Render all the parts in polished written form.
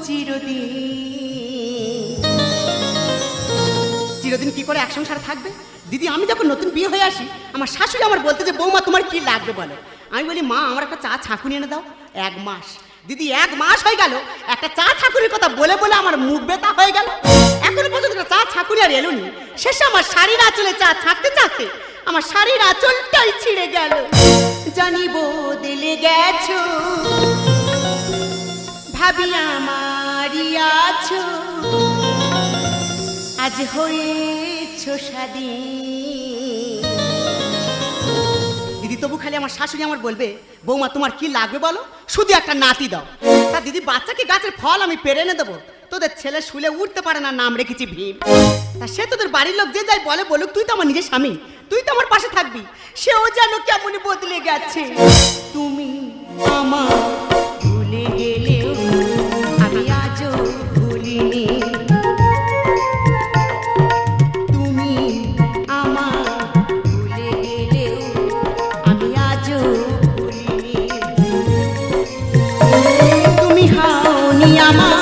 চিরদিন। চিরদিন কি করে এক সংসারে থাকবে? দিদি আমি যখন নতুন বিয়ে হয়ে আসি আমার শাশুড়ি আমার বলতে যে বৌমা তোমার কি লাগবে বলো। আমি বলি মা আমার একটা চা ছাঁকুনি এনে দাও। 1 মাস দিদি 1 মাস হয়ে গেল একটা চা ছাঁকুনির কথা বলে বলে আমার মুখ ব্যথা হয়ে গেল। এখনো পর্যন্ত চা ছাঁকুনি আর এলোনি। শেষে আমার শাড়ির আঁচলে চা ছাঁকতে ছাঁকতে আমার শাড়ির আঁচলটাই ছিঁড়ে গেল। জানি বদলে গেছো ভাবি আমারই আছো, আজ হয়েছো স্বাধীন। দিদি তবু খালি আমার শাশুড়ি আমার বলবে বৌমা তোমার কি লাগবে বলো, শুধু একটা নাতি দাও। তা দিদি বাচ্চাকে গাছের ফল আমি পেরে এনে দেবো, তোদের ছেলে শুলে উঠতে পারে না, নাম রেখেছি ভীম। তা সে তোদের বাড়ির লোক যে যাই বলে বলুক, তুই তো আমার নিজের স্বামী, তুই তো আমার পাশে থাকবি। সেও যেন কেমন বদলে গেছে। তুমি আমার ভুলে গেলেও আমি আজও ভুলিনি, তুমি আমার ভুলে গেলেও আমি আজও ভুলিনি। তুমি হাওনি আমার,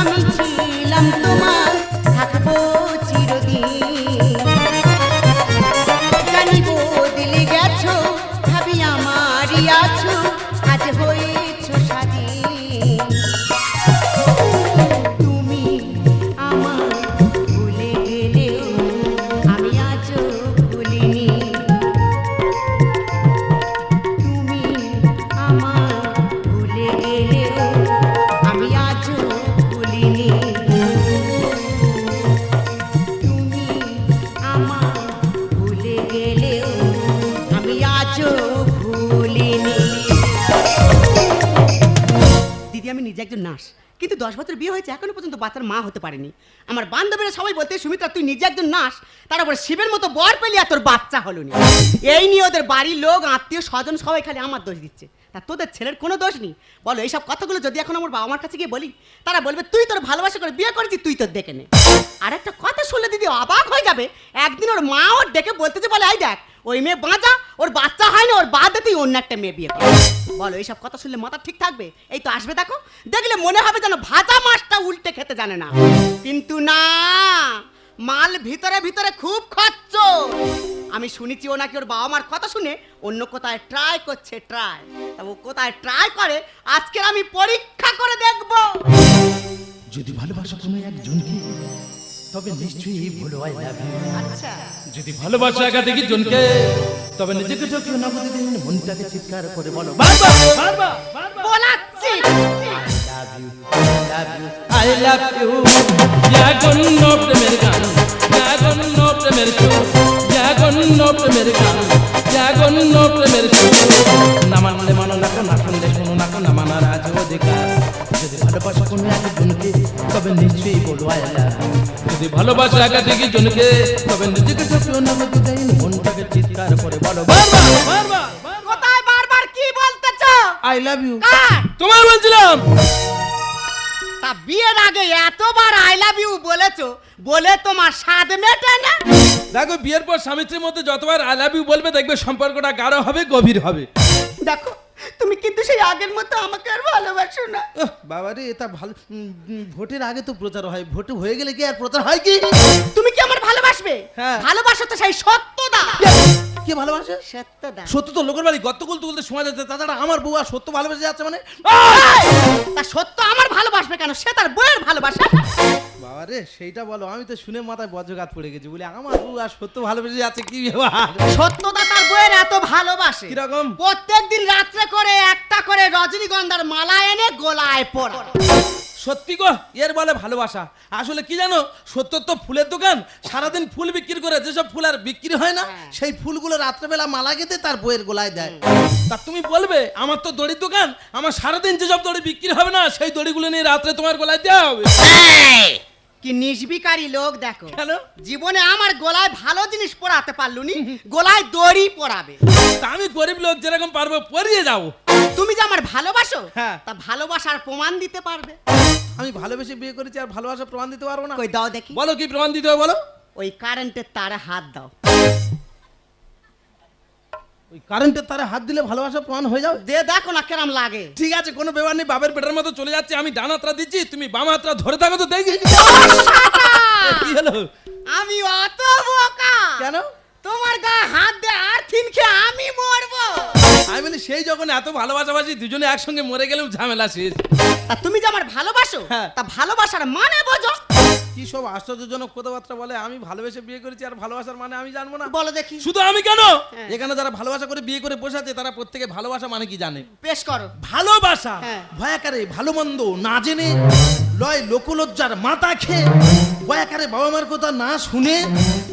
আমি ছিলাম তোমার, থাকবো চিরদিন। জানি বদলে গেছো ভাবি আমারই আছো, আজ হয়েছো স্বাধীন। তুমি আমার ভুলে গেলেও আমি আজও ভুলিনি, তুমি আমার ভুলে গেলেও আমি আজও ভুলিনি, তুমি আমার ভুলে গেলেও আমি আজও ভুলিনি। দিদি আমি নিজে একজন নার্স, কিন্তু 10 বছর বিয়ে হয়েছে এখনো পর্যন্ত বাচ্চার মা হতে পারেনি। আমার বান্ধবীরা সবাই বলতে সুমিত্রা তুই নিজে একজন নার্স, তারপরে শিবের মতো বর পেলি আর তোর বাচ্চা হলো না। এই নিয়ে ওদের বাড়ির লোক আত্মীয় স্বজন সবাই খালি আমার দোষ দিচ্ছে। তা তোদের ছেলের কোনো দোষ নেই বলো? এইসব কথাগুলো যদি এখন আমার বাবা মার কাছে গিয়ে বলি, তারা বলবে তুই তোর ভালোবাসা করে বিয়ে করেছিস, তুই তোর দেখে নে। আর একটা কথা শুনলে দিদি অবাক হয়ে যাবে, একদিন ওর মা ওর ডেকে বলতে যে বলে এই দেখ ওই মেয়ে বাঁচা, ওর বাচ্চা হয় না, ওর বাদে তুই অন্য একটা মেয়ে বিয়ে কর। বলো এইসব কথা শুনলে মাথা ঠিক থাকবে? এই তো আসবে দেখো, দেখলে মনে হবে যেন ভাজা মাছটা উল্টে খেতে জানে না। কিন্তু না, মাল ভিতরে ভিতরে খুব খচ্চ। আমি শুনেছি ও নাকি ওর বাবা মার কথা শুনে অন্য কোথায় ট্রাই করছে। ট্রাই তা ও কোথায় ট্রাই করে আজকের আমি পরীক্ষা করে দেখব। যদি ভালোবাসা কোনো একজনকে তবে নিশ্চয়ই বলো আই লাভ ইউ। আচ্ছা যদি ভালোবাসা একাধিক জনকে তবে নিজেকে ঠকিও না, প্রতিদিন মনটাকে চিৎকার করে বলো বারবার বারবার বারবার বলাচ্ছি আই লাভ ইউ। জাগন্ন প্রেমের গান, জাগন্ন প্রেমের সুর, জাগন্ন প্রেমের গান, জাগন্ন প্রেমের সুর। না মানলে মানো না, না শুনলে শোনো না, না মানার আজ অধিকার। যদি ভালোবাসা কোনো একজনকে তবে নিশ্চয়ই বলো আই লাভ ইউ। যদি ভালোবাসা একাধিক জনকে তবে নিজেকে ঠকিও না, প্রতিদিন মনটাকে চিৎকার করে বলো বারবার বারবার। কোথায় বারবার কি বলতেছ? I love you. কার? তোমার বলছিলাম। তা বিয়ের আগে এতবার আই লাভ ইউ বলেছো বলে তোমার স্বাদ মেটে না? দেখো বিয়ের পর স্বামী স্ত্রীর মধ্যে যতবার আই লাভ ইউ বলবে দেখবে সম্পর্কটা গাঢ় হবে, গভীর হবে। দেখো তুমি কিন্তু সেই আগের মতো আমাকে আর ভালোবাসো না। বাবা রে, এটা ভালো ভোটের আগে তো প্রচার হয়, ভোট হয়ে গেলে কি আর প্রচার হয় কি? তুমি কি আমার ভালোবাসবে? হ্যাঁ। ভালোবাসো তো সেই সত্যদা। কে ভালোবাসে? সত্যদা। সত্য তো লোকের বাড়ি গর্ত তুলতে তুলতে সময় যাচ্ছে, তাছাড়া আমার বউ আর সত্য ভালোবেসে যাচ্ছে মানে? তা সত্য আমার ভালোবাসবে কেন? সে তার বউয়ের ভালোবাসা। বাবা রে সেইটা বলো, আমি তো শুনে মাথায় বজ্রঘাত পড়ে গেছি। বলি আমার বউ আর সত্য ভালোবেসে যাচ্ছে, কি ব্যাপার? সত্যদা তার বউয়ের এত ভালোবাসে কিরকম? প্রত্যেকদিন রাত্রে করে একটা করে রজনীগন্ধার মালা এনে গলায় পরা। সত্যি গো, এর বলে ভালোবাসা। আসলে কি জানো, সত্য তো ফুলের দোকান, সারাদিন ফুল বিক্রি করে যেসব ফুল আর বিক্রি হয় না সেই ফুলগুলো রাত্রেবেলা মালা গেঁথে তার বইয়ের গোলায় দেয়। তা তুমি বলবে আমার তো দড়ির দোকান, আমার সারাদিন যেসব দড়ি বিক্রি হবে না সেই দড়িগুলো নিয়ে রাত্রে তোমার গলায় দেওয়া হবে। কি নিষ্বিকারী লোক দেখো। কেন? জীবনে আমার গলায় ভালো জিনিস পরাতে পারলুনি, গলায় দড়ি পরাবে। তা আমি গরিব লোক যেরকম পারবো পরিয়ে যাবো। তুমি যে আমার ভালোবাসো হ্যাঁ। তা ভালোবাসার প্রমাণ দিতে পারবে? আমি ভালোবেসে বিয়ে করেছি আর ভালোবাসা প্রমাণ দিতে পারবো না? কই দাও দেখি। বলো কি প্রমাণ দিতে হবে বলো। ওই কারেন্টের তারে হাত দাও। ওই কারেন্টের তারে হাত দিলে ভালোবাসা প্রমাণ হয়ে যাবে। দে দেখো না কেরাম লাগে। ঠিক আছে, কোনো ব্যাপার নেই, বাপের পেটের মতো চলে যাচ্ছে, আমি ডান হাতটা দিচ্ছি, তুমি বাম হাতটা ধরে থাকো তো দেখি। কি হলো? আমি অত বোকা কেন? তোমার গায়ে হাত দে আর থিন খেয়ে আমি মরবো। আমি বলি সেই যখন এত ভালোবাসাবাসি দুজনে একসঙ্গে মরে গেলেও ঝামেলা শেষ। তা তুমি যে আমার ভালোবাসো, হ্যাঁ। তা ভালোবাসার মানে বোঝো। কি সব আশ্চর্যজনক কথাবার্তা বলে। আমি ভালোবেসে বিয়ে করেছি আর ভালোবাসার মানে আমি জানবো না? বলো দেখি। শুধু আমি কেন, হ্যাঁ। এখানে যারা ভালোবাসা করে বিয়ে করে বসে আছে তারা প্রত্যেকে ভালোবাসা মানে কি জানে। পেশ করো। ভালোবাসা হ্যাঁ। ভয়াকারে ভালো মন্দ না জেনে, লয় লোকলজ্জার মাথা খেয়ে, ভয়াকারে বাবা মার কথা না শুনে,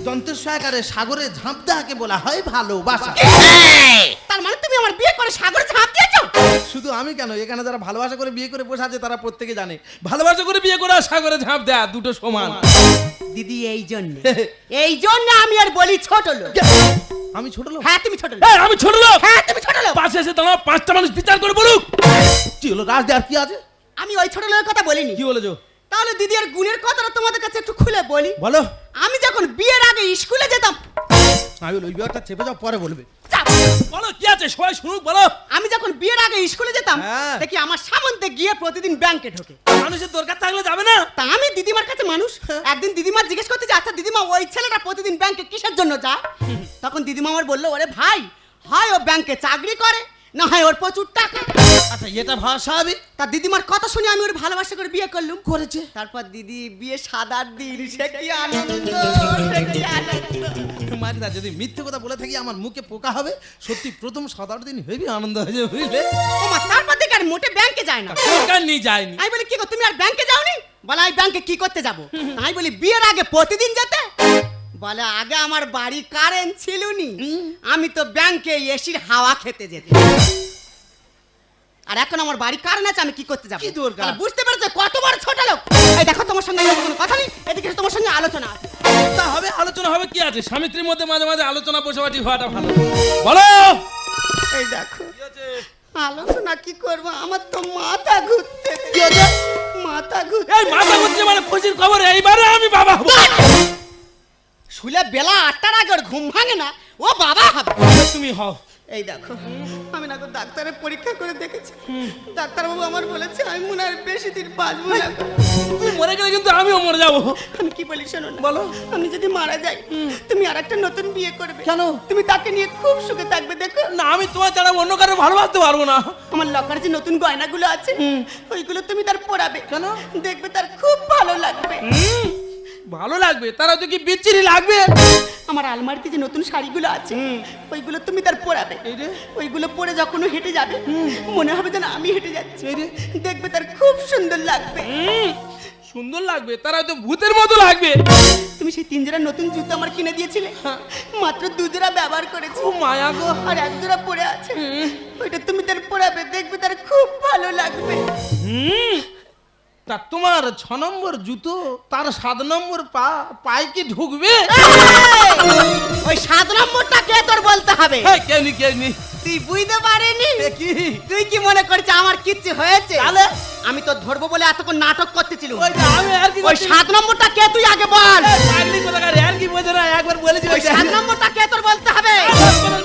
যন্ত্রের সহায়কারে সাগরে ঝাঁপ দেওয়াকে বলা হয় ভালোবাসা। তার মানে তুমি আমার বিয়ে করে সাগরে ঝাঁপ দিয়েছো? শুধু আমি কেন, এখানে যারা ভালোবাসা করে বিয়ে করে বসে আছে তারা প্রত্যেকে জানে। ভালোবাসা করে বিয়ে করা সাগরে ঝাঁপ দেয়া দুটো সমান। দিদি এই জন্য আমি আর বলি ছোট লোক। আমি ছোট লোক? হ্যাঁ তুমি ছোট লোক। এই, আমি ছোট লোক? হ্যাঁ তুমি ছোট লোক। পাশে এসে দাঁড়াও, পাঁচটা মানুষ বিচার করে বলুক। কি হলো রাজ দেওয়ার কি আছে? আমি ওই ছোট লোকের কথা বলিনি। কি বলেছো? তাহলে দিদি আর গুণের কথাটা তোমাদের কাছে একটু খুলে বলি। বলো। আমি যখন বিয়ের আগে স্কুলে যেতাম, আমি ওই বিয়েটা চেপে যাও, পরে বলবে। চাপ। বলো কি আছে, সবাই শুনুক, বলো। আমি যখন বিয়ের আগে স্কুলে যেতাম, হ্যাঁ। দেখি আমার সামন্তে গিয়ে প্রতিদিন ব্যাংকে ঢোকে। মানুষের দরকার থাকলে যাবে না? তা আমি দিদিমার কাছে মানুষ, একদিন দিদিমা জিজ্ঞেস করতে যে আচ্ছা দিদিমা ওই ছেলেটা প্রতিদিন ব্যাংকে কিসের জন্য যায়? তখন দিদিমা আমার বললো, ওরে ভাই, হয় ও ব্যাংকে চাকরি করে, না হয় ওর প্রচুর টাকা। আচ্ছা এটা ভাষা হবে। তা দিদিমার কথা শুনে আমি ওর ভালোবাসা করে বিয়ে করলুম। করেছে। তারপর দিদি বিয়ে সাদার দিন, সে কি আনন্দ, সে কি আনন্দ। মারিদা যদি মিথ্যে কথা বলে থাকি আমার মুখে পোকা হবে। সত্যি প্রথম 7-8 দিন হেবি আনন্দ হয়েছে, বুঝলে? ও মা, তারপর থেকে আর মোটে ব্যাংকে যায় না। দরকার নিয়ে যায়নি। আমি বলি কি গো তুমি আর ব্যাংকে যাওনি? বলে আমি ব্যাংকে কি করতে যাব? আমি বলি বিয়ের আগে প্রতিদিন যেতে। বলে আগে আমার বাড়ি কারেন্ট ছিল নি, আমি তো ব্যাংকে এসির হাওয়া খেতে যেতাম। আর এখন আমার বাড়ি কারেন্ট আছে, আমি কি করতে যাব? কি দরকার? তাহলে বুঝতে পেরেছো কত বড় ছোট লোক? এই দেখো তোমার সঙ্গে আমার কোনো কথা নেই, এদিকে তোমার সঙ্গে আলোচনা আছে। তা হবে, আলোচনা হবে, কি আছে? স্বামী স্ত্রীর মধ্যে মাঝে মাঝে আলোচনা বসাবাটি হওয়াটা ভালো। বলো। এই দেখো আলোচনা কি করবো, আমার তো মাথা ঘুরতে। কি হয়েছে? মাথা ঘুরতে। এই মাথা ঘুরছে মানে খুশির খবর, এইবারে আমি বাবা হবো। শুলে বেলা 8টার আগে ওর ঘুম ভাঙে না, ও বাবা হবে। তুমি হও। এই দেখো আমি না ডাক্তারের পরীক্ষা করে দেখেছি, ডাক্তারবাবু আমার বলেছে আমি মনে হয় বেশি দিন বাঁচবো না। তুমি মরে গেলে কিন্তু আমিও মরে যাবো। আমি কি বলি শোনো না, বলো। আমি যদি মারা যাই তুমি আর একটা নতুন বিয়ে করবে। কেন? তুমি তাকে নিয়ে খুব সুখে থাকবে। দেখো না, আমি তোমার ছাড়া অন্য কারো ভালোবাসতে পারবো না। আমার লকারে যে নতুন গয়নাগুলো আছে ওইগুলো তুমি তার পরাবে। কেন? দেখবে তার খুব ভালো লাগবে। ভালো লাগবে? তারা তো কি বিচ্ছিরি লাগবে? আমার আলমারিতে যে নতুন শাড়িগুলো আছে ওইগুলো তুমি তার পরাবে। এই রে। ওইগুলো পরে যখন ও হেঁটে যাবে মনে হবে যেন আমি হেঁটে যাচ্ছি। এই রে। দেখবে তার খুব সুন্দর লাগবে। সুন্দর লাগবে? তারা তো ভূতের মতো লাগবে। তুমি সেই 3 জোড়া নতুন জুতো আমার কিনে দিয়েছিলে, মাত্র 2 জোড়া ব্যবহার করেছি, ও মায়া গো। আর 1 জোড়া পরে আছে। ওইটা তুমি তার পরাবে, দেখবে তার খুব ভালো লাগবে। তা তোমার 6 নম্বর জুতো তার 7 নম্বর পায়ে কি ঢুকবে? ওই 7 নম্বরটা কে তোর বলতে হবে? কেনি কেনি। তুই বুঝতে পারিনি? কি? তুই কি মনে করছিস আমার কিচ্ছু হয়েছে? তাহলে? আমি তো ধরবো বলে এতক্ষণ নাটক করতেছিল। ওই যে আমি আর কি ওই 7 নম্বরটা কে তুই আগে বল। পাগলি কোথাকার, আর কি বোঝে না? একবার বলেছি ওই 7 নম্বরটা কে তোর বলতে হবে।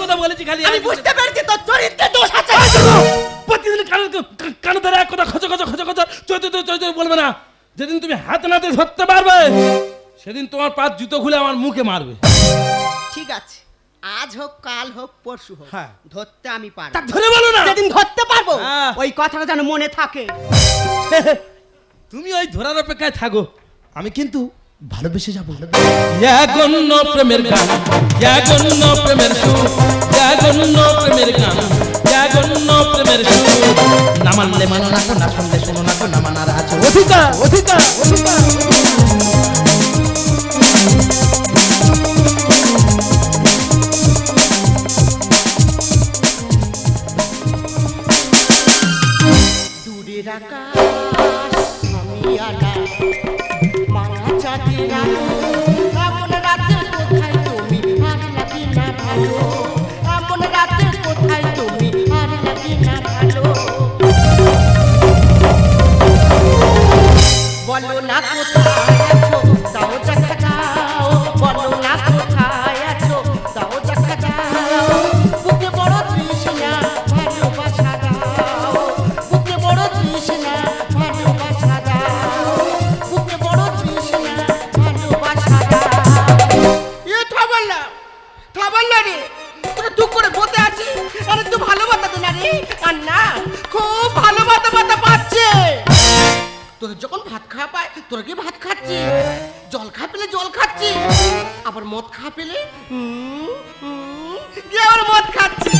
কথা বলেছি খালি। আমি বুঝতে পেরেছি তোর চরিত্রে দোষ আছে। প্রতিদিন কানে ধরে এক কথা খচা খচা খচা খচা চৈ বলবে না। যেদিন তুমি হাত নাতে ধরতে পারবে সেদিন তোমার পা জুতো খুলে আমার মুখে মারবে। ঠিক আছে, আজ হোক কাল হোক পরশু হোক, হ্যাঁ। ধরতে আমি পারবো। তা ধরে বলো না। যেদিন ধরতে পারবো হ্যাঁ। ওই কথাটা যেন মনে থাকে। তুমি ওই ধরার অপেক্ষায় থাকো, আমি কিন্তু ভালোবেসে যাবো। জন্য প্রেমের গান, জন্য প্রেমের সুর, জন্য প্রেমের গান, জন্য প্রেমের সুর। না মানলে মানো না, না শুনলে শোনো না, না মানার আছে অধিকার, অধিকার, অধিকার। দূরের আকাশ আমি আকাশ মায়া চাঁদের আলো, এমন রাতে কোথায় তুমি আর লাগি না ভালো, এমন রাতে কোথায় তুমি আর লাগি না ভালো। বলো না কোথায় আছো দাও দেখা দাও, বলো না কোথায় আছো দাও দেখা দাও। বুকে বড় তোদের যখন ভাত খাওয়া পায় তোরা কি ভাত খাচ্ছি, জল খা পেলে জল খাচ্ছি, আবার মদ খা পেলে কি আবার মদ খাচ্ছি।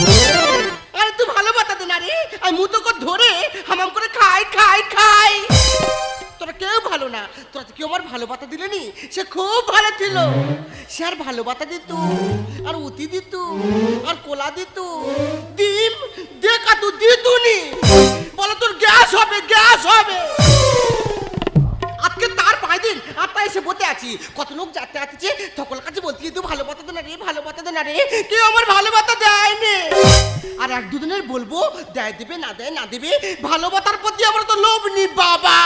আরে তুই ভালো বাতাতে না রে, আমি মুতো করে ধরে হামাম করে খাই খাই খাই। তোরা কেউ ভালো না, তোরা তো কেউ আমার ভালো বাতা দিলেনি। সে খুব ভালো ছিল, সে আর ভালো বাতা দিত, আর উতি দিত, আর কোলা দিত, ডিম দেখা তো দিতুনি। বলো তোর গ্যাস হবে, গ্যাস হবে। আজকে তার 5 দিন আপনার এসে বসে আছি, কত লোক যাতে আসছে, সকলের কাছে বলছি তুই ভালো বাতা দে না রে, ভালো বাতা দে না রে, কেউ আমার ভালো বাতা দেয়নি। আর 1-2 দিনের বলবো দেয় দেবে না দেয় না দেবে, ভালো বাতার প্রতি আমার তো লোভ নেই বাবা।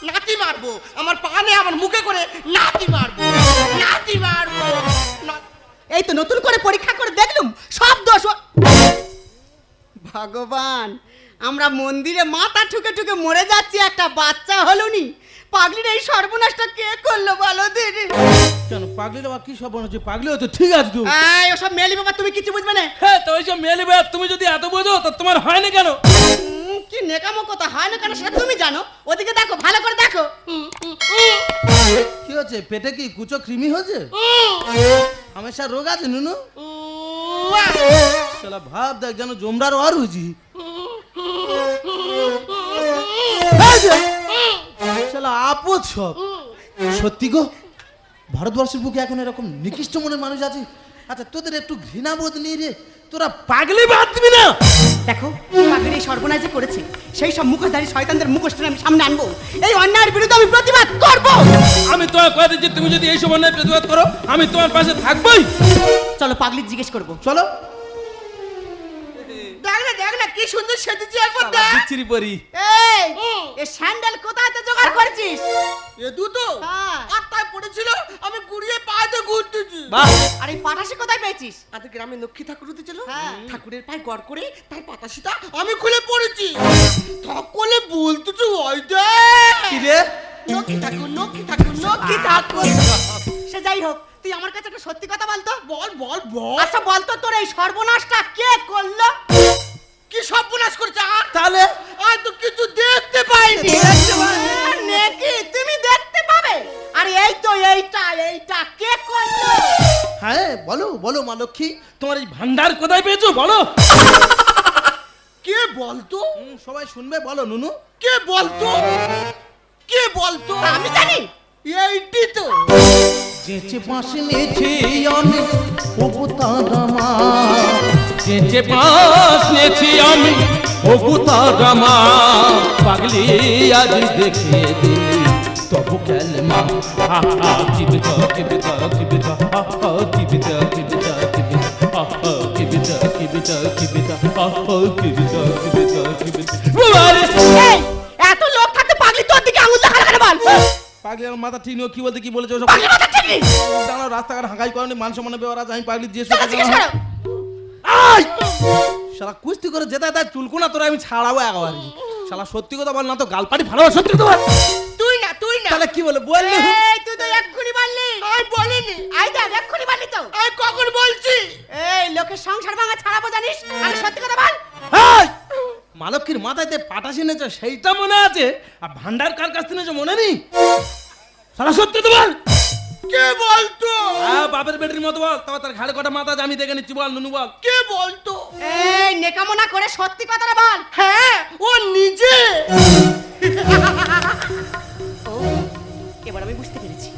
নাতি মারবো, আমার পানে আমার মুখে করে নাতি মারবো, নাতি মারবো। এই তো নতুন করে পরীক্ষা করে দেখলুম সব দোষ ভগবান। আমরা মন্দিরে মাথা ঠুকে ঠুকে মরে যাচ্ছি, একটা বাচ্চা হলুনি। পাগলির এই সর্বনাশটা কে করলো বলো দিদি? কেন পাগলির আবার কি সব হচ্ছে? পাগলি হতো ঠিক আছে তুই। এই ওসব মেলি বাবা, তুমি কিছু বুঝবে না। হ্যাঁ তো ওইসব মেয়ে নেবে, তুমি যদি এত বোঝো তা তোমার হয় না কেন? কি নেকামো কথা হয় না কেন সেটা তুমি জানো। ওদিকে দেখো, ভালো করে দেখো। কি হচ্ছে? পেটে কি কুচো কৃমি হচ্ছে? হামেশা রোগ আছে নুনু? শালা ভাব দেখ যেন জমরার আর হয়েছি। শালা আপদ সব। সত্যি গো, ভারতবর্ষের বুকে এখন এরকম নিকৃষ্ট মনের মানুষ আছে? আচ্ছা তোদের একটু ঘৃণাবোধ নেই রে? তোরা পাগলি বাদ দিবি না? দেখো পাগলির এই সর্বনাশ যে করেছে, সেই সব মুখোশধারী শয়তানদের মুখোশটা আমি সামনে আনবো। এই অন্যায়ের বিরুদ্ধে আমি প্রতিবাদ করব। আমি তোমার কথা দিচ্ছি, তুমি যদি এই সময় প্রতিবাদ করো আমি তোমার পাশে থাকবোই। চলো পাগলির জিজ্ঞেস করবো। চলো। দেখ না কি সুন্দর সেজেছি একবার দেখ। বিচ্ছিরি পরি। এই এই স্যান্ডেল কোথায় তো জোগাড় করেছিস? এ দুটো আত্মায় পড়েছিল, আমি কুড়িয়ে পায়ে ঘুরতেছি। বাহ। আর এই পাটাশি কোথায় পেয়েছিস? আমাদের গ্রামে লক্ষ্মী ঠাকুর উঠেছিল, ঠাকুরের পায়ে গড় করে তার পাটাশিটা আমি খুলে পড়েছি। সকলে বলতেছে ওই দেখ কি রে? লক্ষ্মী ঠাকুর, লক্ষ্মী ঠাকুর, লক্ষ্মী ঠাকুর। সে যাই হোক, তুই আমার কাছে একটা সত্যি কথা বলতো। বল বল বল। আচ্ছা বলতো তোর এই সর্বনাশটা কে করলো? কি সর্বনাশ করছে? আর তাহলে আর তো কিছু দেখতে পাইনি। নাকি তুমি দেখতে পাবে? আরে এই তো এইটা কে করলো? হ্যাঁ বলো বলো মা লক্ষ্মী। তোমার এই ভান্ডার কোথায় পেয়েছো বলো? কে বলতো? সবাই শুনবে, বলো নুনু। কে বলতো? কে বলতো? আমি জানি, এইটি তো। যেচে পাশে নেছে অনেক উপতারামা, যেচে পাশ নেছি আমি ওগুতারামা, পাগলি আজ দেখে দিলি তবু ক্যালমা। হা হা কিবিতা কিবিতা কিবিতা, হা হা কিবিতা কিবিতা কিবিতা, হা হা কিবিতা কিবিতা কিবিতা, হা হা কিবিতা কিবিতা কিবিতা। এই এত লোক থাকতে পাগলি তোর দিকে আঙুল দেখালে কেন বল? পাগলি আমার মাথা ঠিক নেই, কি বলতে কি বলেছে ওসব পাগলি মাথা ঠিক নেই। জানো রাস্তাঘাট হাঁকাই করেনি, মান সম্মানে ব্যবহার আছে। আমি পাগলি দিয়ে চলো জিজ্ঞেস করো। শালা কুস্তি করে যেতে তাই চুলকো না তোরা আমি ছাড়াবো একবারই। শালা সত্যি কথা বল না তো গালপাটি ভালোবাস। সত্যি কথা বল। তুই না তাহলে কি বলে বললি? এই তুই তো এক্ষুনি বললি। আমি বলিনি। আই দেখ এক্ষুনি বললি তো। আমি কখন বলছি? এই লোকের সংসার ভাঙা ছাড়াবো জানিস? আরে সত্যি কথা বল। হাই! মালক্ষীর মাথায় পাটাশি নেছে সেইটা মনে আছে, আর ভান্ডার কার কাছ থেকে নেছে মনে নেই? শালা সত্যি তো বল। কে বলতো? বাপের বেটির মতো বল। তার ঘাড়ে কটা মাথা আছে আমি দেখে নিচ্ছি, বল নুনু বল। কে বলতো? এই নেকামনা করে সত্যি কথাটা বল। হ্যাঁ ও নিজে। ও এবার আমি বুঝতে পেরেছি,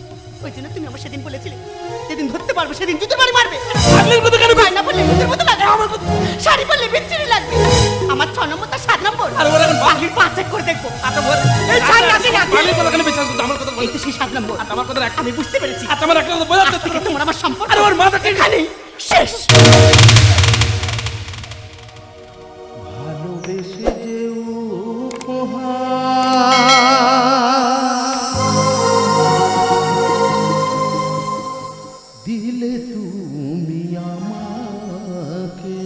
ওই জন্য তুমি আমার সেদিন বলেছিলে যেদিন ধরতে পারবে সেদিন জুতোর বাড়ি মারবে। পাগলের মতো কেন? না বললে ভূতের মতো লাগে, আমার মতো শাড়ি পরলে বিচ্ছিরি লাগবে। আমার 6 নম্বর তার 7 নম্বর। আর ওরা এখন পাগলির 5 চেক করে দেখবো। আচ্ছা বল। এই ছাড় নাকি না? পাগলির কথা কেন বিশ্বাস করছো? আমার কথা বল। এই তো সেই 7 নম্বর। আচ্ছা আমার কথা রাখ। আমি বুঝতে পেরেছি। আচ্ছা আমার একটা কথা বোঝার আজ চেষ্টা থেকে কর। তোমার আমার সম্পর্ক। আরে ওর মাথা ঠিক এখানেই শেষ। ভালোবেসে যে দিলে তুমি আমাকে,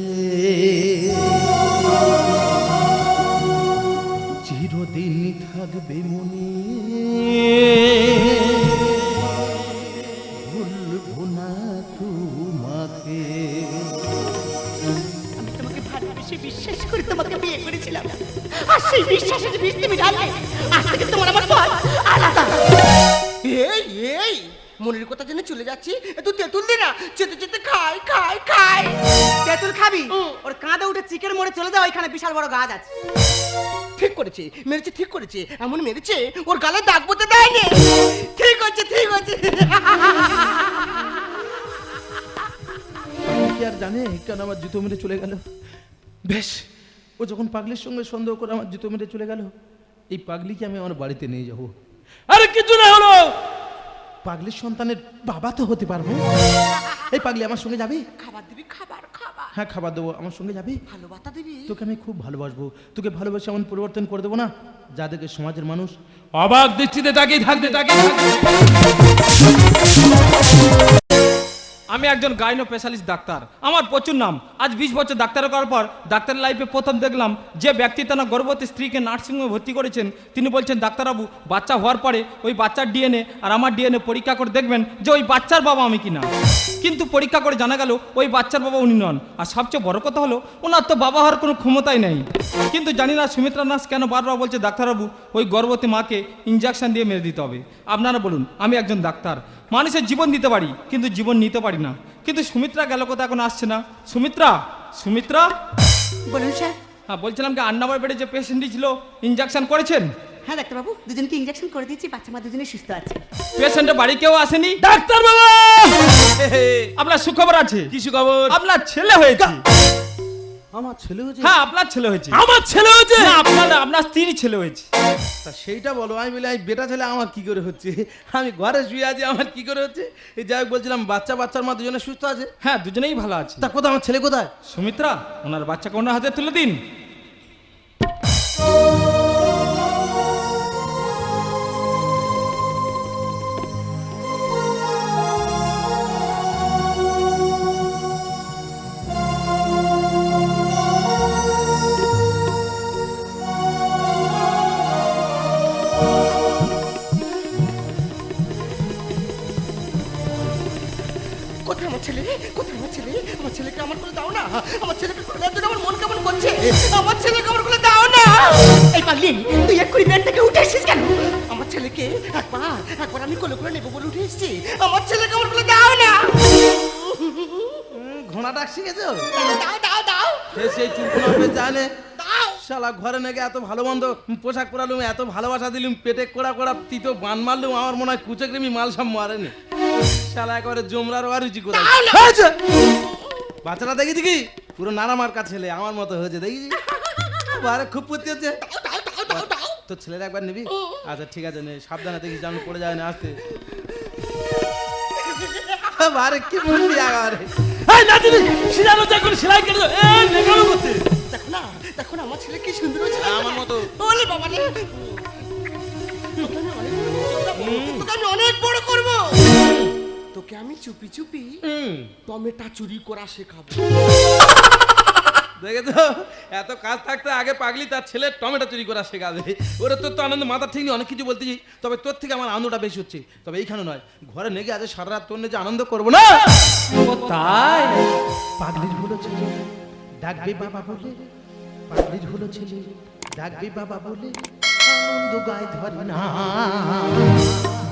চিরদিন থাকবে মনে, ভুলবো না তোমাকে। আমি তোমাকে ভালোবেসে বিশ্বাস করে তোমাকে বিয়ে করেছিলাম, আর সেই বিশ্বাসের বীজ তুমি ঢাললে। আজ থেকে তোমার মনের কথা জেনে চলে যাচ্ছি, তুই তেঁতুল দে না, চেতে চেতে খাই খাই খাই। তেঁতুল খাবি? ওর কাঁধে উঠে চিকেন মোড়ে চলে যাও, ওইখানে বিশাল বড় গাছ আছে। ঠিক করেছে, মেরেছে, ঠিক করেছে, এমন মেরেছে ওর গালে দাগ পড়তে দেয়নি। ঠিক হচ্ছে, ঠিক হচ্ছে। কি আর জানে কেন আমার জুতো মেরে চলে গেল। বেশ, ও যখন পাগলির সঙ্গে সন্দেহ করে আমার জুতো মেরে চলে গেল, এই পাগলিকে আমি আমার বাড়িতে নিয়ে যাবো। আরে কিছু না হলো, পাগলির সন্তানের বাবা তো হতে পারবো। এই পাগলি আমার সঙ্গে যাবে? খাবার দিবি, খাবার খাবার, হ্যাঁ খাবার দেবো, আমার সঙ্গে যাবি? ভালো বাতা দিবি। তোকে আমি খুব ভালোবাসবো, তোকে ভালোবাসে এমন পরিবর্তন করে দেবো না যাদেরকে সমাজের মানুষ অবাক দৃষ্টিতে তাকিয়ে থাকবে, তাকিয়ে থাকবে। আমি একজন গাইনো স্পেশালিস্ট ডাক্তার, আমার প্রচুর নাম। আজ 20 বছর ডাক্তার করার পর ডাক্তারের লাইফে প্রথম দেখলাম যে ব্যক্তি তার গর্ভবতী স্ত্রীকে নার্সিংহোমে ভর্তি করেছেন, তিনি বলছেন ডাক্তারবাবু বাচ্চা হওয়ার পরে ওই বাচ্চার ডিএনএ আর আমার ডিএনএ পরীক্ষা করে দেখবেন যে ওই বাচ্চার বাবা আমি কিনা। কিন্তু পরীক্ষা করে জানা গেল ওই বাচ্চার বাবা উনি নন। আর সবচেয়ে বড় কথা হলো ওনার তো বাবা হওয়ার কোনো ক্ষমতাই নেই। কিন্তু জানি না সুমিত্রা নার্স কেন বারবার বলছে ডাক্তারবাবু ওই গর্ভবতী মাকে ইঞ্জেকশন দিয়ে মেরে দিতে হবে। আপনারা বলুন, আমি একজন ডাক্তার, মানুষের জীবন দিতে পারি কিন্তু জীবন নিতে পারি না। কিন্তু সুমিত্রা গেল কোথায়, এখন আসছে না। সুমিত্রা, সুমিত্রা। বলুন স্যার। হ্যাঁ বলছিলাম কি 8 নম্বর বেডে যে পেশেন্টটি ছিল ইঞ্জেকশন করেছেন? হ্যাঁ ডাক্তারবাবু, দুজনকে ইঞ্জেকশন করে দিয়েছি, বাচ্চা মা দুজনে সুস্থ আছে। পেশেন্টের বাড়ি কেউ আসেনি? ডাক্তার বাবা আপনার সুখবর আছে। কি সুখবর? আপনার ছেলে হয়েছে। আমার ছেলে হয়েছে? হ্যাঁ আপনার ছেলে হয়েছে। আমার ছেলে হয়েছে? না, আপনার স্ত্রীর ছেলে হয়েছে। তা সেইটা বলো। আমি বলি বেটা ছেলে আমার কি করে হচ্ছে? আমি ঘরে শুয়ে আছি, আমার কি করে হচ্ছে? এই যাই হোক, বলছিলাম বাচ্চার মা দুজনে সুস্থ আছে? হ্যাঁ দুজনেই ভালো আছে। তা কোথায় আমার ছেলে কোথায়? সুমিত্রা ওনার বাচ্চাকে ওনার হাতে তুলে দিন। কোথায় আমার ছেলে? কোথায় আমার ছেলে? আমার ছেলেকে আমার কোলে দাও না, আমার ছেলেকে কোলে দেওয়ার জন্য আমার মন কেমন করছে। আমার ছেলেকে আমার কোলে দাও না। এই পাগলি, তুই এক্ষুনি বেড থেকে উঠে এসেছিস কেন? আমার ছেলেকে একবার আমি কোলে করে নেবো বলে উঠে এসেছি। আমার ছেলেকে আমার কোলে দাও না। ঘোড়া ডাক শিখেছো? দাও দাও দাও সেই চুলকুলো জানে দাও। শালা ঘরে নাকি এত ভালো মন্দ পোশাক পরালুম, এত ভালোবাসা দিলুম, পেটে কোড়া কোড়া তিতো বান মারলুম, আমার মনে হয় কুচেক্রিমি মাল সব মারেনি। শালা একবারে জমরার অরুচি করে বাচ্চাটা দেখেছি কি পুরো নারামার কাছে ছেলে আমার মতো হয়েছে, দেখেছি বারে খুব পড়তে হচ্ছে। দাও দাও দাও দাও। তোর ছেলেরা একবার নিবি? আচ্ছা ঠিক আছে, নে সাবধানে দেখিস যেন পড়ে যায় না আসতে। বারে কি বলবি আগারে? এই নাতিনি সিলানো যা করে সেলাই করে দাও। এই নেকামো করতে। দেখো না, দেখো না আমার ছেলে কি সুন্দর হয়েছে। আমার মতো। ওলে বাবা রে, তোকে আমি অনেক বড় করব। তোকে আমি চুপি চুপি টমেটো চুরি করা শেখাবো। দেখেছো, এত কাজ থাকতে আগে পাগলি তার ছেলে টমেটো চুরি করা শেখাবে। ওরা তোর তো আনন্দ মাথা ঠিক নেই, অনেক কিছু বলতেছি, তবে তোর থেকে আমার আনন্দটা বেশি হচ্ছে। তবে এইখানে নয়, ঘরে নেগে আজ সারা রাত তোর যে আনন্দ করবো না। ও তাই? পাগলির হলো ছেলে ডাকবে বাবা বলে, পাগলির হলো ছেলে ডাকবে বাবা বলে, আনন্দ গায়ে ধরে না।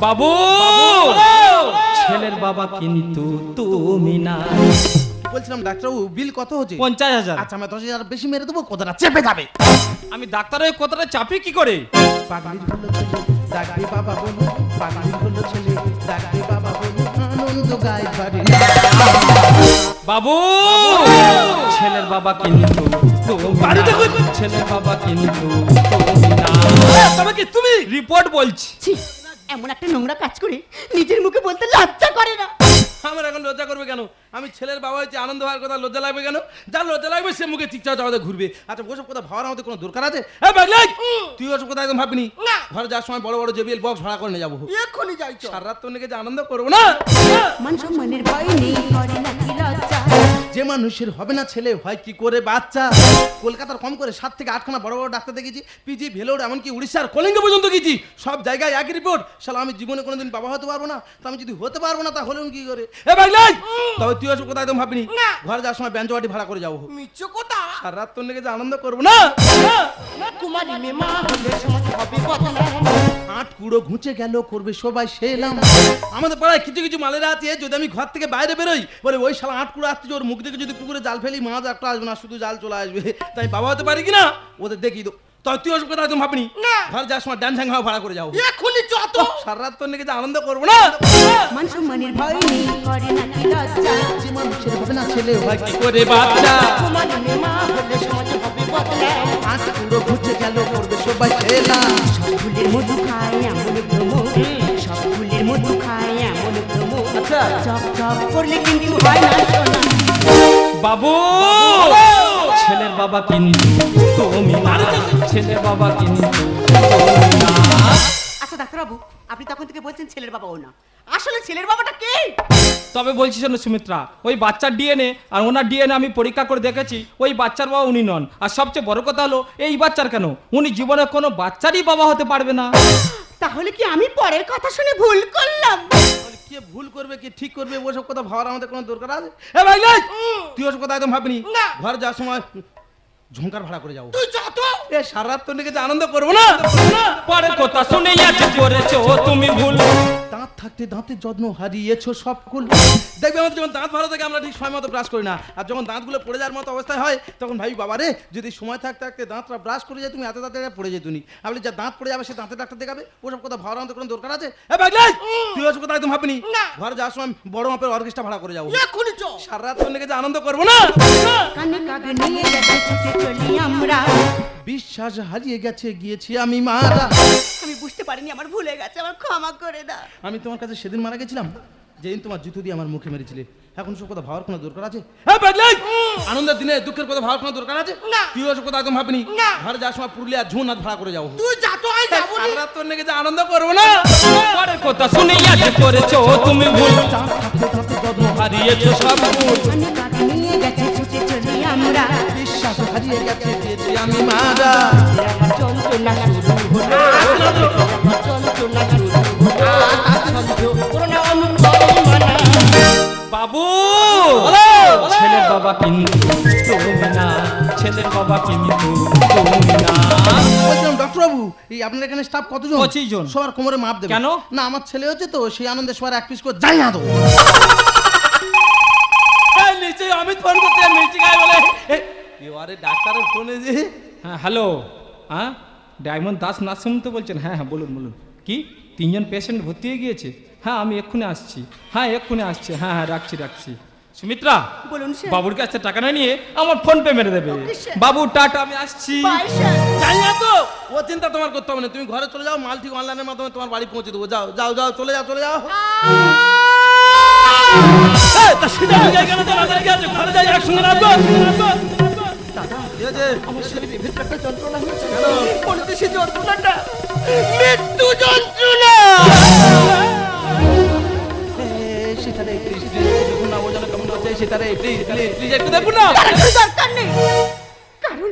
বাবু ছেলের বাবা কিন্তু তুমি না। বলছিলাম ডাক্তারবাবু বিল কত হচ্ছে? 50,000। আচ্ছা আমি 10,000 বেশি মেরে দেবো, কথাটা চেপে যাবে। আমি ডাক্তার হয়ে কথাটা চাপি কি করে? পাগলির হলো ছেলে ডাকবে বাবা বলে, পাগলির হলো ছেলে ডাকবে বাবা বলে, আনন্দ গায়ে ধরে না। বাবু ছেলের বাবা কিন্তু তুমি না। ছেলের বাবা কিন্তু তুমি না। তবে কি তুমি রিপোর্ট বলছি। ছি, এমন একটা নোংরা কাজ করে নিজের মুখে বলতে লজ্জা করে না? আমার এখন লজ্জা করবে কেন? আমি ছেলের বাবা হয়েছে, আনন্দ হওয়ার কথা লজ্জা লাগবে কেন? যার লজ্জা লাগবে সে মুখে চিকচা চাওয়াতে ঘুরবে। আচ্ছা ওসব কথা ভাবার আমাদের কোনো দরকার আছে? তুই ওসব কথা একদম ভাববি না। ঘরে যাওয়ার সময় বড় বড় জেবিএল বক্স ভাড়া করে নিয়ে যাবো, এক্ষুনি যাই চল। সারা রাত তোর নাকি যে আনন্দ করবো না। মান সম্মানের ভয় নেই, করে নাকি লজ্জা? যে মানুষের হবে না ছেলে হয় কি করে বাচ্চা? কলকাতার কম করে 7 থেকে 8খানা বড় বড় ডাক্তার দেখেছি, পিজি ভেলোর এমনকি উড়িষ্যার কলিঙ্গ পর্যন্ত গেছি, সব জায়গায় একই রিপোর্ট। শালা আমি জীবনে কোনোদিন বাবা হতে পারবো না, তো আমি যদি হতে পারবো না তা হলেও কি করে? তবে তুই ওসব কথা একদম ভাবনি। না। ঘরে যাওয়ার সময় বেঞ্চ বাটি ভাড়া করে যাবো, মিচ্ছ কথা। সারা রাত তোর নাকি যে আনন্দ করবো না। কুমারী মেয়ে মা হলে সমাজ হবে বদনাম। হাট কুড়ো ঘুচে গেল করবে সবাই সেলাম। আমাদের পাড়ায় কিছু কিছু মালেরা আছে, যদি আমি ঘর থেকে বাইরে বেরোই বলে ওই শালা 8 কুড়ো আসছে, ওর মুখ থেকে যদি পুকুরে জাল ফেলি মাছ একটা আসবে না, শুধু জাল চলে আসবে। তাই বাবা হতে পারি কিনা ওদের দেখি তো। তবে তুই ওসব কথা একদম ভাবনি, না। ঘর যাওয়ার সময় ডান ঝাঙ্গা ভাড়া করে যাও। এখনই যত সারা রাত তোর নাকি যে আনন্দ করবো না। মান সম্মানের ভয় নেই, করে না কি লজ্জা। যে মানুষের হবে না ছেলে হয় কি করে বাচ্চা তোমাদের মা হলে সমাজে হবে বদলা। 8 কুড়ো ঘুচে গেল করবে সবাই সেলাম। সব ফুলের মধু খায় এমন ভ্রম, সব ফুলের মধু খায় এমন ভ্রম। আচ্ছা। চপ চপ করলে কিন্তু হয় না সোনা। বাবু ছেলের বাবা কিন্তু তুমি না, ছেলের বাবা কিন্তু তুমি না। আচ্ছা ডাক্তারবাবু, আপনি তখন থেকে বলছেন ছেলের বাবা ও না, আসলে ছেলের বাবাটা কে? তবে বলছি শোনো সুমিত্রা, ওই বাচ্চার ডিএনএ আর ওনার ডিএনএ আমি পরীক্ষা করে দেখেছি, ওই বাচ্চার বাবা উনি নন। আর সবচেয়ে বড় কথা হলো এই বাচ্চার কেন, উনি জীবনে কোনো বাচ্চারই বাবা হতে পারবে না। তাহলে কি আমি পরের কথা শুনে ভুল করলাম? কে ভুল করবে কে ঠিক করবে ওসব কথা ভাবার আমাদের কোনো দরকার আছে? এ ভাই ভাই, তুই ওসব কথা একদম ভাবনি। না। ঘর যাওয়ার সময় ঝুমকার ভাড়া করে যাও। তুই যত এ সারা রাত তোর নাকি যে আনন্দ করবো না। পরের কথা শুনে আজ করেছো তুমি ভুল। দাঁত থাকতে দাঁতের যত্ন হারিয়েছো সব কুল। দেখবে আমাদের যখন দাঁত ভালো থাকে আমরা ঠিক সময় মতো ব্রাশ করি না, আর যখন দাঁতগুলো পড়ে যাওয়ার মতো অবস্থায় হয় তখন ভাবি বাবা রে যদি সময় থাকতে থাকতে দাঁতটা ব্রাশ করে যায় তুমি এত তাড়াতাড়ি পড়ে যেত নি। আপনি যা দাঁত পড়ে যাবে সে দাঁতের ডাক্তার দেখাবে, ওসব কথা ভাবার আমাদের কোনো দরকার আছে? এ ভাই ভাই, তুই ওসব কথা একদম ভাবনি। না। ঘর যাওয়ার সময় বড় মাপের অর্কেস্ট্রা ভাড়া করে যাও। এখনই চ সারা রাত তোর নাকি যে আনন্দ করবো না। কানে কাগে নিয়ে গেছে ছুটে চলি আমরা। বিশ্বাস হারিয়ে গেছে গিয়েছি আমি মারা। আমি বুঝতে পারিনি, আমার ভুলে গেছে, আমার ক্ষমা করে দাও। আমি তোমার কাছে সেদিন মারা গেছিলাম যেদিন তোমার জুতো দিয়ে আমার মুখে মেরেছিলে। এখন সব কথা ভাবার কোনো দরকার আছে? আনন্দের দিনে দুঃখের কথা ভাবার কোনো দরকার আছে? না। তুই ওসব কথা একদম ভাবনি। না। ঘরে যাওয়ার সময় পুরুলিয়া ঝুন হাত ভাড়া করে যাও। তুই যত আই যাবো সারা রাত তোর নাকি যে আনন্দ করবো না। পরের কথা শুনে আজ করেছো তুমি ভুল। হারিয়েছো সব ভুল। কানে কাগে নিয়ে গেছে ছুটে চলি আমরা। বিশ্বাস হারিয়ে গেছে গিয়েছি আমি মারা। আমার যন্ত্রণা শুরু হলো, আমার যন্ত্রণা শুরু হলো। করোনা অনুকরণা। বাবু ছেলের বাবা কিন্তু তুমি না, ছেলের বাবা কিন্তু তুমি না। বলছিলাম ডক্টর বাবু, এই আপনার এখানে স্টাফ কতজন? 25 জন। সবার কোমরে মাপ দেবে কেন? না আমার ছেলে হচ্ছে তো সেই আনন্দে সবার এক পিস করে যাই না তো। নিশ্চয়ই অমিত ফোন করতে মিষ্টি খাই বলে। এবারে ডাক্তারের ফোনে যে হ্যাঁ হ্যালো, হ্যাঁ ডায়মন্ড দাস নার্সিং তো বলছেন? হ্যাঁ হ্যাঁ বলুন বলুন। কি 3 জন পেশেন্ট ভর্তি হয়ে গিয়েছে? হ্যাঁ আমি এক্ষুনি আসছি, হ্যাঁ এক্ষুনি আসছি, হ্যাঁ হ্যাঁ রাখছি রাখছি। সুমিত্রা বলুন স্যার। বাবুর কাছে টাকা না নিয়ে আমার ফোন পে মেরে দেবে। ওকে, স্যার। বাবু টাটা, আমি আসছি। Bye sir. যাই না তো, ও চিন্তা তোমার করতে হবে না। তুমি ঘরে চলে যাও, মাল ঠিক অনলাইনের মাধ্যমে তোমার বাড়ি পৌঁছে দেবো। যাও যাও যাও, চলে যাও চলে যাও। ঠিক আছে? আমার শরীরের ভিতরে একটা যন্ত্রণা হচ্ছে। মনে হচ্ছে সেই যন্ত্রণাটা মৃত্যু যন্ত্রণা। সেটারে প্লিজ দেখুন না, ও যেন কেমন হচ্ছে সেটারে প্লিজ প্লিজ প্লিজ একটু দেখুন না। দরকার নেই, কারণ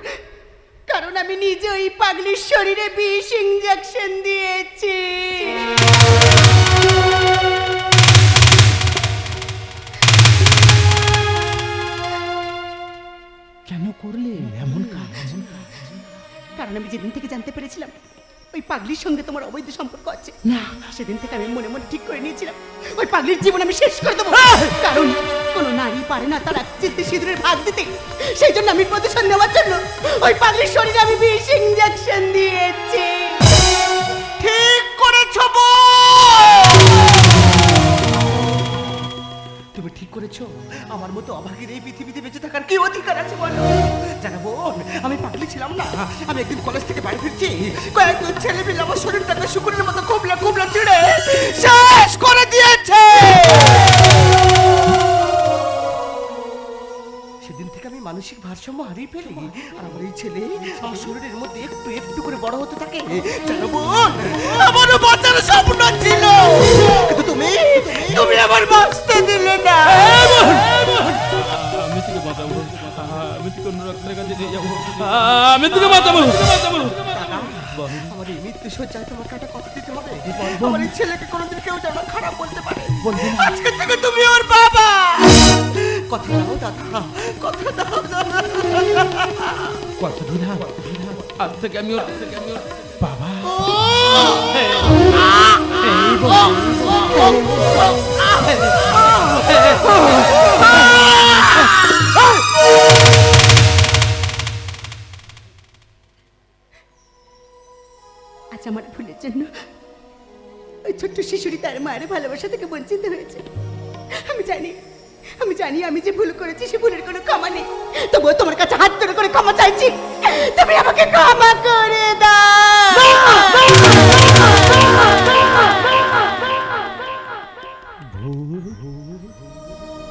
কারণ আমি নিজে ওই পাগলির শরীরে বিষ ইঞ্জেকশন দিয়েছি। কেন করলে এমন কাজ? কারণ আমি যেদিন থেকে জানতে পেরেছিলাম ওই পাগলির সঙ্গে তোমার অবৈধ সম্পর্ক আছে, না সেদিন থেকে আমি মনে মনে ঠিক করে নিয়েছিলাম ওই পাগলির জীবন আমি শেষ করে দেবো। কারণ কোনো নারী পারে না তার চিত্তে সিঁদুরের ভাগ দিতে। সেই জন্য আমি প্রতিশোধ নেওয়ার জন্য ওই পাগলির শরীরে আমি বিষ ইঞ্জেকশন দিয়েছি। ঠিক করেছো তুমি ঠিক করেছো। আমার মতো অভাগীর এই পৃথিবীতে বেঁচে থাকার কি অধিকার আছে বলো? জানা বোন, আমি পাগলি ছিলাম না। আমি একদিন কলেজ থেকে বাড়ি ফিরছি, কয়েকজন ছেলে মিলে আমার শরীরটাকে শুকুরের মতো কোবলা কোবলা চিড়ে শেষ করে দিয়েছে। সেদিন থেকে আমি মানসিক ভারসাম্য হারিয়ে ফেলি, আর আমার এই ছেলে আমার শরীরের মধ্যে একটু একটু করে বড় হতে থাকে। জানো বোন, আমারও বাঁচার স্বপ্ন ছিল, কিন্তু তুমি তুমি আমার বাঁচতে দিলে না। আমি তোকে বাঁচাবো, আমি তোকে অন্য ডাক্তারের কাছে নিয়ে যাবো, আমি তোকে বাঁচাবো। আমার এই মৃত্যু সজ্জায় তোমাকে একটা কথা দিতে হবে। আমার এই ছেলেকে কোনোদিন কেউ যেন খারাপ বলতে পারে। আজকে থেকে তুমি ওর বাবা। কথা দাও দাদা, কথা দাও দাদা। কত দিন আজ থেকে আমি ওর বাবা। ও! আজ আমার ভুলের জন্য ওই ছোট্ট শিশুটি তার মায়ের ভালোবাসা থেকে বঞ্চিত হয়েছে। আমি জানি আমি যে ভুল করেছি সে ভুলের কোনো ক্ষমা নেই, তবুও তোমার কাছে হাত ধরে করে ক্ষমা চাইছি, তুমি আমাকে ক্ষমা করে দাও।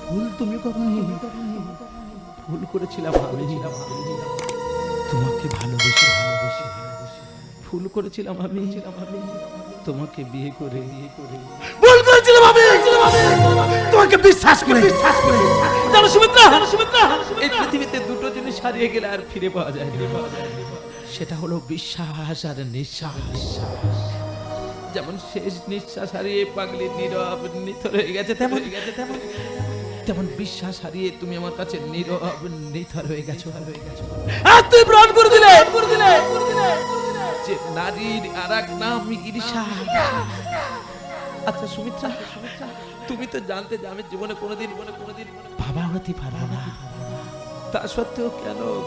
ভুল তুমি কখনো ভুল করেছিলাম আমি, তোমাকে ভালোবেসে ভুল করেছিলাম আমি, তোমাকে বিয়ে করে ভুল করেছিলাম আমি, তোমাকে বিশ্বাস করে জানো সুমিত্রা, এই পৃথিবীতে দুটো জিনিস হারিয়ে গেলে আর ফিরে পাওয়া যায় না, সেটা হলো বিশ্বাস আর নিঃশ্বাস। যেমন শেষ নিঃশ্বাস হারিয়ে পাগলি নীরব নিথর হয়ে গেছে, তেমন বিশ্বাস হারিয়ে তুমি আমার কাছে নীরব নিথর হয়ে গেছো। আর তুই প্রাণ করে দিলে যে নারীর আর এক নাম ঈর্ষা। আচ্ছা সুমিত্রা, তুমি তো জানতে যে আমি জীবনে কোনোদিন বাবা হতে পারবো না, তা সত্ত্বেও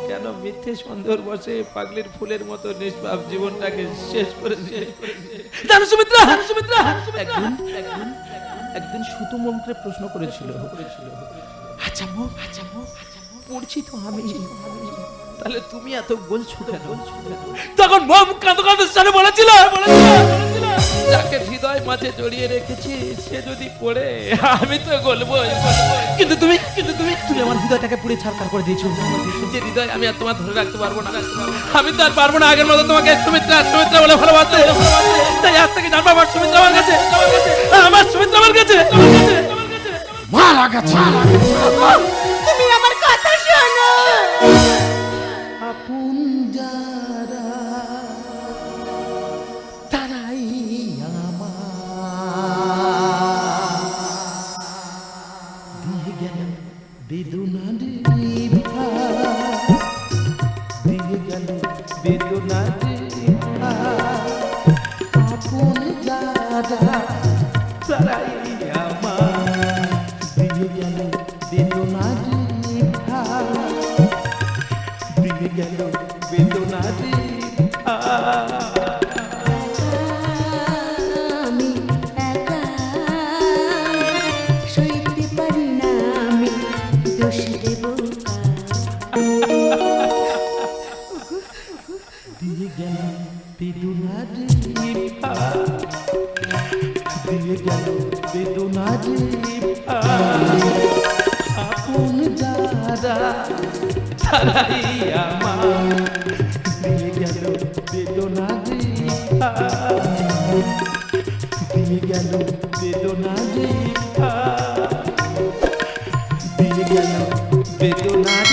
কেন মিথ্যে সন্দেহের বসে পাগলির ফুলের মতো নিষ্পাপ জীবনটাকে শেষ করে জানো সুমিত্রা, একদিন শুধু মন্ত্রে প্রশ্ন করেছিল, আচ্ছা পড়ছি তো আমি, তাহলে তুমি এত বলছো কেন? তখন মম কাঁদো সাথে বলেছিল যাকে হৃদয় মাঝে জড়িয়ে রেখেছি সে যদি পড়ে আমি তো গলবো। কিন্তু তুমি আমার হৃদয়টাকে পুড়ে ছারখার করে দিয়েছো, যে হৃদয় আমি আর তোমার ধরে রাখতে পারবো না, আমি তো আর পারবো না আগের মতো তোমাকে সুমিত্রা বলে ভালোবাসতে। তাই আজ থেকে জানবো আমার সুমিত্রা আমার কাছে, মারা গেছে। তুমি আমার কথা শোনো। আপন যারা তারাই আমার দিয়ে গেল বেদনার দিয়ে গেল বেদনার আপন যারা তারাই আমার দিয়ে গেল বেদনার দিয়ে গেল বেদনার আমি একা সইতে পারি না, আমি দোষ দেব দিয়ে গেল বেদনার দিয়ে গেল বেদনার আপন যারা তারাই আমার দিয়ে গেল বেদনার দিয়ে গেল বেদনার দিয়ে গেল বেদনার